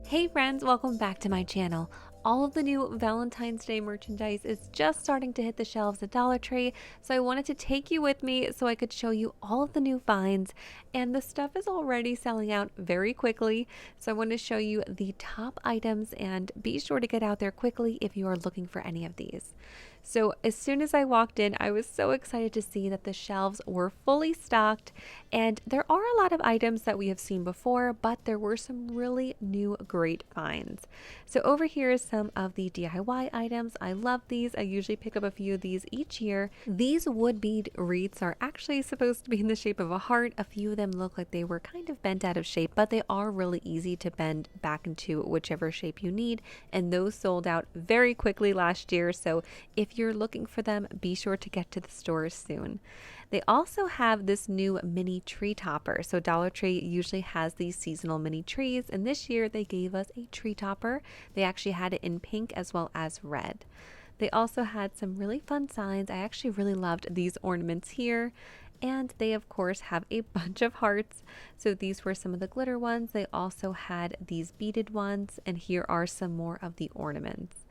Hey friends, welcome back to my channel. All of the new Valentine's Day merchandise is just starting to hit the shelves at Dollar Tree, so I wanted to take you with me so I could show you all of the new finds, and the stuff is already selling out very quickly, so I want to show you the top items and be sure to get out there quickly if you are looking for any of these. So as soon as I walked in, I was so excited to see that the shelves were fully stocked, and there are a lot of items that we have seen before, but there were some really new great finds. So over here is some of the DIY items. I love these. I usually pick up a few of these each year. These wood bead wreaths are actually supposed to be in the shape of a heart. A few of them look like they were kind of bent out of shape, but they are really easy to bend back into whichever shape you need, and those sold out very quickly last year. So if you're looking for them, be sure to get to the stores soon. They also have this new mini tree topper. So Dollar Tree usually has these seasonal mini trees, and this year they gave us a tree topper. They actually had it in pink as well as red. They also had some really fun signs. I actually really loved these ornaments here. And they of course have a bunch of hearts. So these were some of the glitter ones. They also had these beaded ones, and here are some more of the ornaments.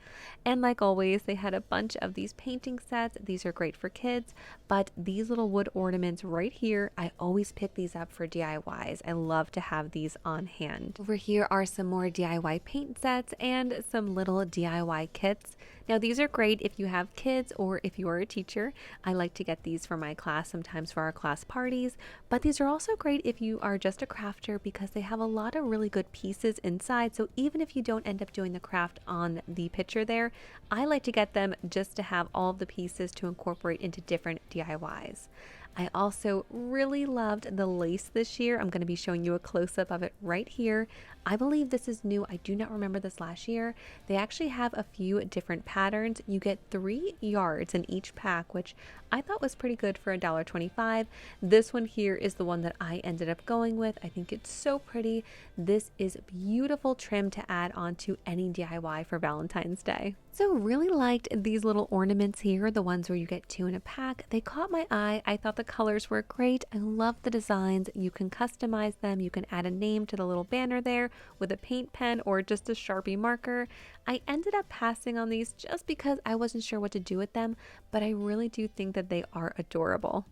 And like always, they had a bunch of these painting sets. These are great for kids, but these little wood ornaments right here, I always pick these up for DIYs. I love to have these on hand. Over here are some more DIY paint sets and some little DIY kits. Now these are great if you have kids or if you are a teacher. I like to get these for my class, sometimes for our class parties, but these are also great if you are just a crafter because they have a lot of really good pieces inside. So even if you don't end up doing the craft on the picture there, I like to get them just to have all of the pieces to incorporate into different DIYs. I also really loved the lace this year. I'm going to be showing you a close-up of it right here. I believe this is new. I do not remember this last year. They actually have a few different patterns. You get 3 yards in each pack, which I thought was pretty good for $1.25. This one here is the one that I ended up going with. I think it's so pretty. This is beautiful trim to add on to any DIY for Valentine's Day. So really liked these little ornaments here, the ones where you get 2 in a pack. They caught my eye. I thought the colors were great. I love the designs. You can customize them. You can add a name to the little banner there with a paint pen or just a Sharpie marker. I ended up passing on these just because I wasn't sure what to do with them, but I really do think that they are adorable.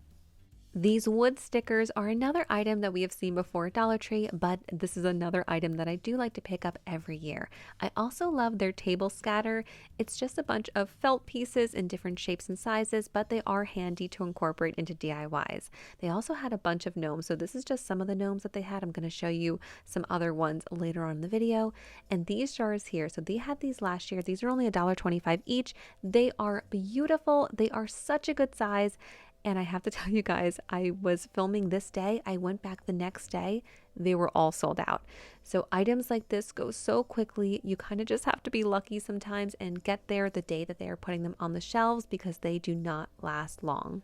These wood stickers are another item that we have seen before at Dollar Tree, but this is another item that I do like to pick up every year. I also love their table scatter. It's just a bunch of felt pieces in different shapes and sizes, but they are handy to incorporate into DIYs. They also had a bunch of gnomes, so this is just some of the gnomes that they had. I'm going to show you some other ones later on in the video. And these jars here, so they had these last year. These are only $1.25 each. They are beautiful. They are such a good size. And I have to tell you guys, I was filming this day. I went back the next day. They were all sold out. So items like this go so quickly. You kind of just have to be lucky sometimes and get there the day that they are putting them on the shelves because they do not last long.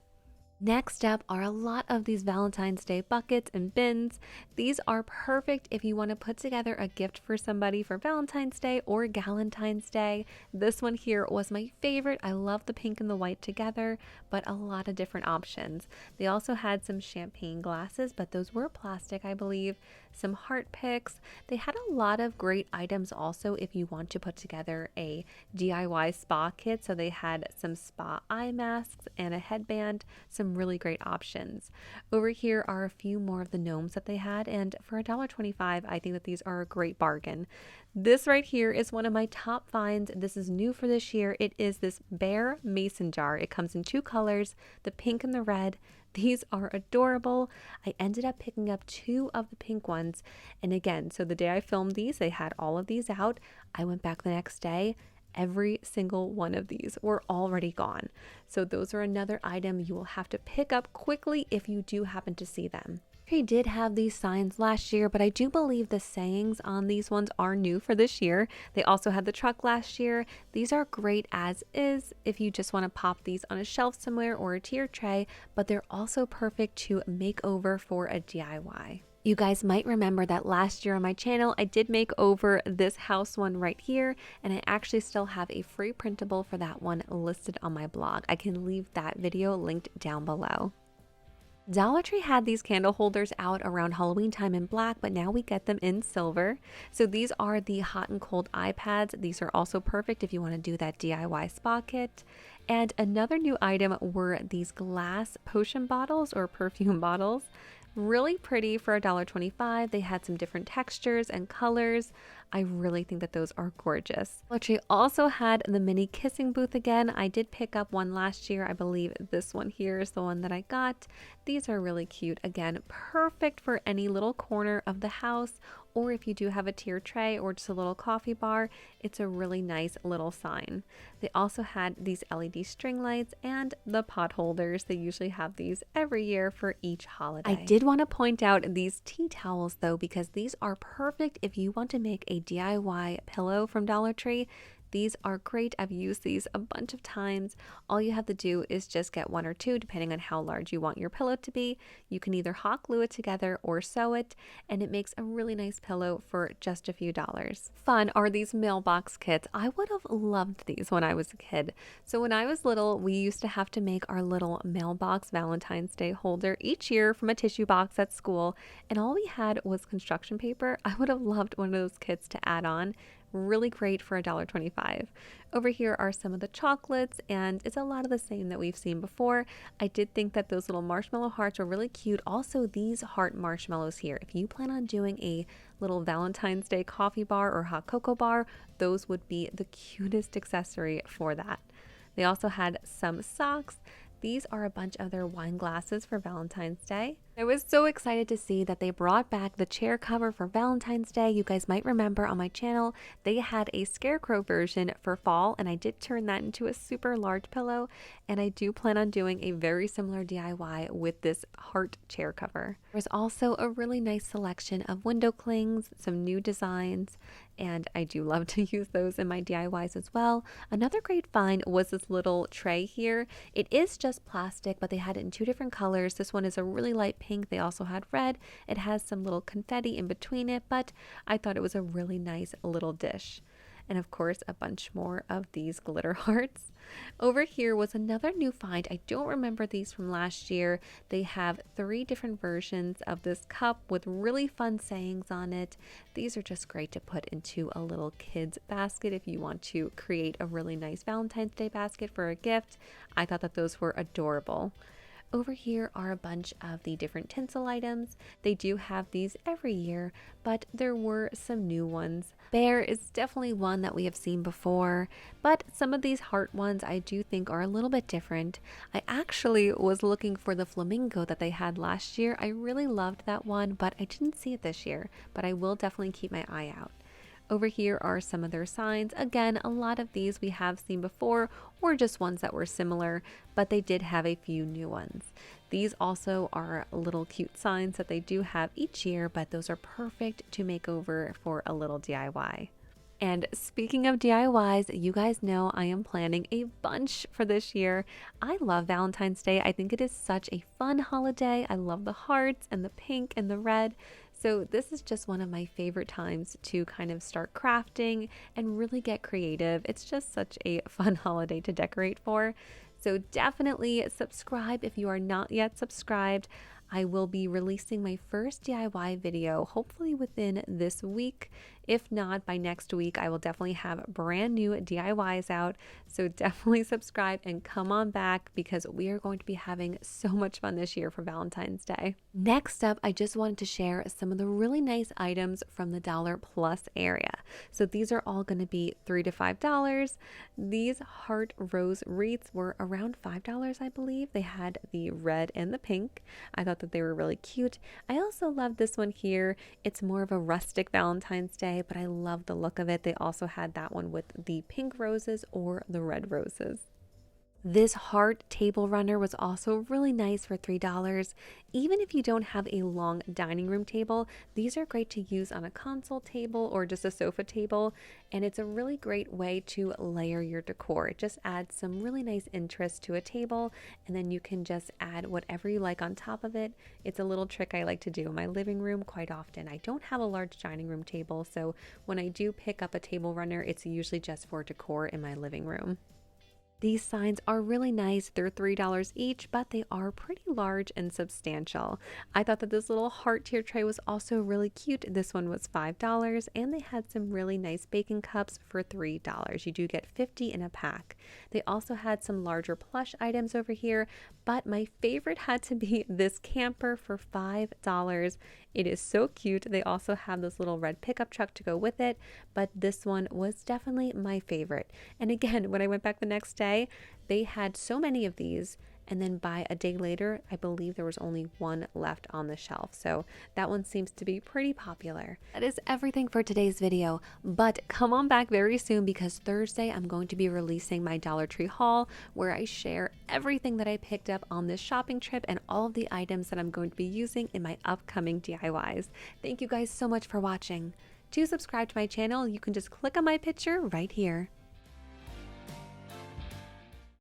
Next up are a lot of these Valentine's Day buckets and bins. These are perfect if you want to put together a gift for somebody for Valentine's Day or Galentine's Day. This one here was my favorite. I love the pink and the white together, but a lot of different options. They also had some champagne glasses, but those were plastic, I believe. Some heart picks. They had a lot of great items also if you want to put together a DIY spa kit. So they had some spa eye masks and a headband, some really great options. Over here are a few more of the gnomes that they had, and for $1.25 I think that these are a great bargain. This right here is one of my top finds. This is new for this year. It is this bear mason jar. It comes in 2 colors, the pink and the red. These are adorable. I ended up picking up 2 of the pink ones, and again, so the day I filmed these, they had all of these out. I went back the next day. Every single one of these were already gone. So those are another item you will have to pick up quickly if you do happen to see them. They did have these signs last year, but I do believe the sayings on these ones are new for this year. They also had the truck last year. These are great as is if you just want to pop these on a shelf somewhere or a tier tray, but they're also perfect to make over for a DIY. You guys might remember that last year on my channel, I did make over this house one right here, and I actually still have a free printable for that one listed on my blog. I can leave that video linked down below. Dollar Tree had these candle holders out around Halloween time in black, but now we get them in silver. So these are the hot and cold iPads. These are also perfect if you want to do that DIY spa kit. And another new item were these glass potion bottles or perfume bottles. Really pretty for $1.25. They had some different textures and colors. I really think that those are gorgeous. Dollar Tree also had the mini kissing booth again. I did pick up one last year. I believe this one here is the one that I got. These are really cute. Again, perfect for any little corner of the house, or if you do have a tier tray or just a little coffee bar, it's a really nice little sign. They also had these LED string lights and the pot holders. They usually have these every year for each holiday. I did want to point out these tea towels though, because these are perfect if you want to make a DIY pillow from Dollar Tree. These are great. I've used these a bunch of times. All you have to do is just get one or two, depending on how large you want your pillow to be. You can either hot glue it together or sew it, and it makes a really nice pillow for just a few dollars. Fun are these mailbox kits. I would have loved these when I was a kid. So when I was little, we used to have to make our little mailbox Valentine's Day holder each year from a tissue box at school, and all we had was construction paper. I would have loved one of those kits to add on. Really great for $1.25. Over here are some of the chocolates, and it's a lot of the same that we've seen before. I did think that those little marshmallow hearts are really cute. Also, these heart marshmallows here, if you plan on doing a little Valentine's Day coffee bar or hot cocoa bar, those would be the cutest accessory for that. They also had some socks. These are a bunch of their wine glasses for Valentine's Day. I was so excited to see that they brought back the chair cover for Valentine's Day. You guys might remember on my channel, they had a scarecrow version for fall, and I did turn that into a super large pillow, and I do plan on doing a very similar DIY with this heart chair cover. There's also a really nice selection of window clings, some new designs, and I do love to use those in my DIYs as well. Another great find was this little tray here. It is just plastic, but they had it in two different colors. This one is a really light pink. They also had red. It has some little confetti in between it, but I thought it was a really nice little dish. And of course, a bunch more of these glitter hearts. Over here was another new find. I don't remember these from last year. They have 3 different versions of this cup with really fun sayings on it. These are just great to put into a little kid's basket if you want to create a really nice Valentine's Day basket for a gift. I thought that those were adorable. Over here are a bunch of the different tinsel items. They do have these every year, but there were some new ones. Bear is definitely one that we have seen before, but some of these heart ones I do think are a little bit different. I actually was looking for the flamingo that they had last year. I really loved that one, but I didn't see it this year, but I will definitely keep my eye out. Over here are some of their signs. Again, a lot of these we have seen before or just ones that were similar, but they did have a few new ones. These also are little cute signs that they do have each year, but those are perfect to make over for a little DIY. And speaking of DIYs, you guys know I am planning a bunch for this year. I love Valentine's Day. I think it is such a fun holiday. I love the hearts and the pink and the red. So this is just one of my favorite times to kind of start crafting and really get creative. It's just such a fun holiday to decorate for. So definitely subscribe if you are not yet subscribed. I will be releasing my first DIY video hopefully within this week. If not, by next week, I will definitely have brand new DIYs out. So definitely subscribe and come on back because we are going to be having so much fun this year for Valentine's Day. Next up, I just wanted to share some of the really nice items from the Dollar Plus area. So these are all going to be $3 to $5. These heart rose wreaths were around $5, I believe. They had the red and the pink. I thought that they were really cute. I also love this one here. It's more of a rustic Valentine's Day, but I love the look of it. They also had that one with the pink roses or the red roses. This heart table runner was also really nice for $3. Even if you don't have a long dining room table, these are great to use on a console table or just a sofa table, and it's a really great way to layer your decor. It just adds some really nice interest to a table, and then you can just add whatever you like on top of it. It's a little trick I like to do in my living room quite often. I don't have a large dining room table, so when I do pick up a table runner, it's usually just for decor in my living room. These signs are really nice. They're $3 each, but they are pretty large and substantial. I thought that this little heart tier tray was also really cute. This one was $5, and they had some really nice baking cups for $3. You do get 50 in a pack. They also had some larger plush items over here, but my favorite had to be this camper for $5. It is so cute. They also have this little red pickup truck to go with it, but this one was definitely my favorite. And again, when I went back the next day, they had so many of these, and then by a day later, I believe there was only one left on the shelf. So that one seems to be pretty popular. That is everything for today's video, but come on back very soon because Thursday I'm going to be releasing my Dollar Tree haul where I share everything that I picked up on this shopping trip and all of the items that I'm going to be using in my upcoming DIYs. Thank you guys so much for watching. To subscribe to my channel, you can just click on my picture right here.